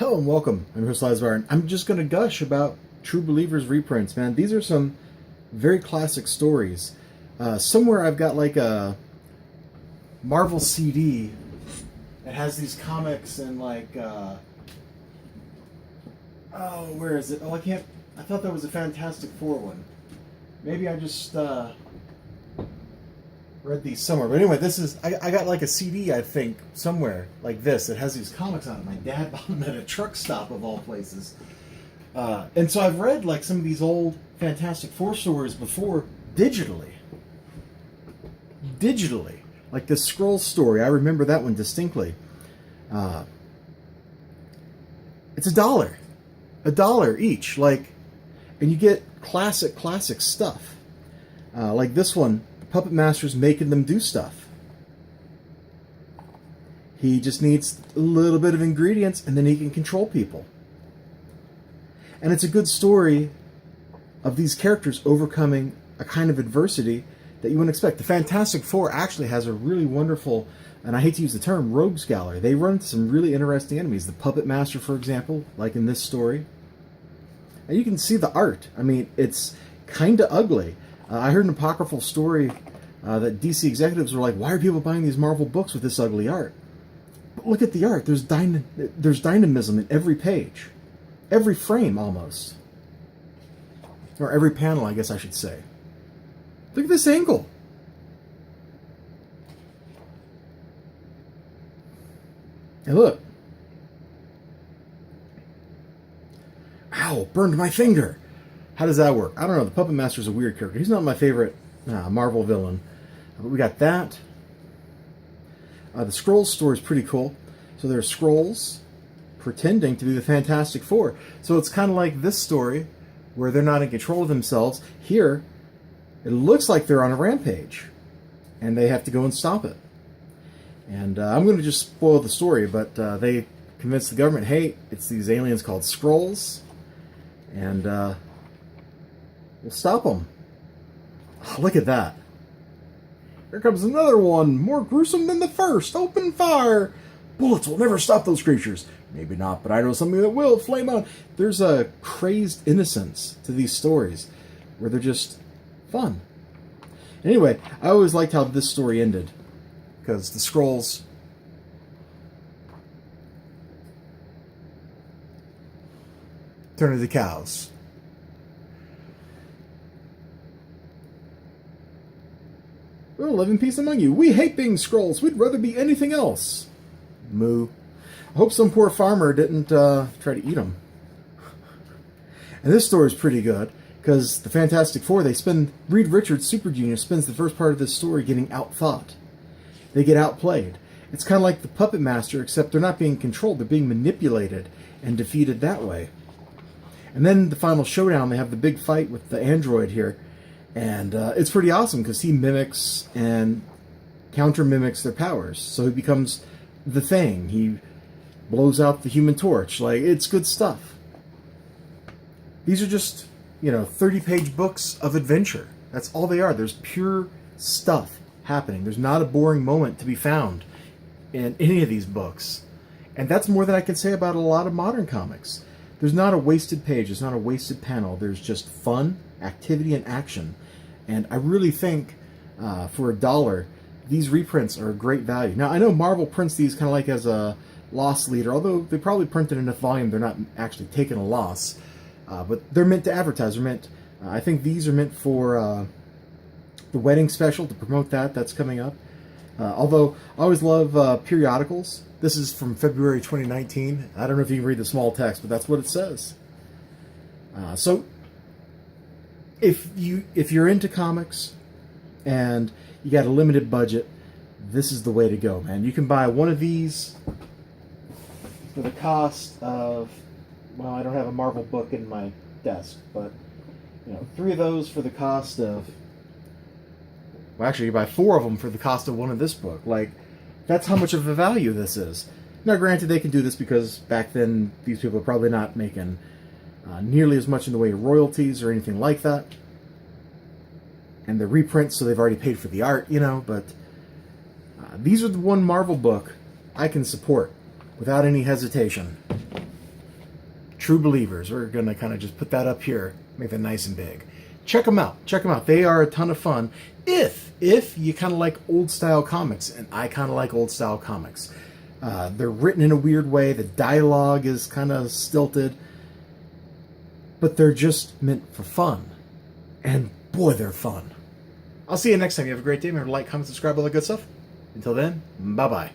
Hello and welcome. I'm your host Elizibar, and I'm just going to gush about True Believers reprints, man. These are some very classic stories. Somewhere I've got like a Marvel CD that has these comics and like, oh, where is it? Oh, I thought that was a Fantastic Four one. Maybe I just read these somewhere. But anyway, I got like a CD, I think, somewhere like this. It has these comics on it. My dad bought them at a truck stop of all places. And so I've read like some of these old Fantastic Four stories before digitally. Like the Skrull story. I remember that one distinctly. It's $1. $1 each. Like, and you get classic stuff. Like this one, the Puppet Master's making them do stuff. He just needs a little bit of ingredients and then he can control people. And it's a good story of these characters overcoming a kind of adversity that you wouldn't expect. The Fantastic Four actually has a really wonderful, and I hate to use the term, rogues gallery. They run into some really interesting enemies. The Puppet Master, for example, like in this story. And you can see the art. I mean, it's kind of ugly. I heard an apocryphal story that DC executives were like, why are people buying these Marvel books with this ugly art? But look at the art. There's dynamism in every page. Every frame, almost. Or every panel, I guess I should say. Look at this angle. And look. Ow, burned my finger. How does that work? I don't know. The Puppet Master's a weird character. He's not my favorite Marvel villain. But we got that. The Skrulls story is pretty cool. So there's Skrulls pretending to be the Fantastic Four. So it's kind of like this story where they're not in control of themselves. Here, it looks like they're on a rampage, and they have to go and stop it. And I'm going to just spoil the story, but they convince the government, hey, it's these aliens called Skrulls, and we'll stop them. Oh, look at that. Here comes another one, more gruesome than the first. Open fire. Bullets will never stop those creatures. Maybe not, but I know something that will. Flame on. There's a crazed innocence to these stories where they're just fun. Anyway, I always liked how this story ended, because the Skrulls turn into cows. We'll live in peace among you. We hate being Skrulls. We'd rather be anything else. Moo. I hope some poor farmer didn't try to eat them. And this story is pretty good, because the Fantastic Four, Reed Richards, Super Genius, spends the first part of this story getting outthought. They get outplayed. It's kind of like the Puppet Master, except they're not being controlled. They're being manipulated and defeated that way. And then the final showdown, they have the big fight with the android here. And it's pretty awesome, because he mimics and counter-mimics their powers. So he becomes the Thing. He blows out the Human Torch. Like, it's good stuff. These are just, 30-page books of adventure. That's all they are. There's pure stuff happening. There's not a boring moment to be found in any of these books. And that's more than I can say about a lot of modern comics. There's not a wasted page. There's not a wasted panel. There's just fun, activity, and action. And I really think for $1, these reprints are a great value. Now, I know Marvel prints these kind of like as a loss leader, although they probably printed enough volume they're not actually taking a loss. But they're meant to advertise. I think these are meant for the wedding special, to promote that. That's coming up. Although, I always love periodicals. This is from February 2019. I don't know if you can read the small text, but that's what it says. So, if you're into comics and you got a limited budget, this is the way to go, man. You can buy one of these for the cost of, well, I don't have a Marvel book in my desk, but 3 of those for the cost of, well, actually you buy 4 of them for the cost of one of this book. Like, that's how much of a value this is. Now, granted, they can do this because back then these people are probably not making nearly as much in the way of royalties or anything like that. And they're reprints, so they've already paid for the art, but these are the one Marvel book I can support without any hesitation. True Believers. We're going to kind of just put that up here, make that nice and big. Check them out. Check them out. They are a ton of fun if you kind of like old style comics, and I kind of like old style comics. They're written in a weird way. The dialogue is kind of stilted, but they're just meant for fun. And boy, they're fun. I'll see you next time. You have a great day. Remember to like, comment, subscribe, all that good stuff. Until then, bye-bye.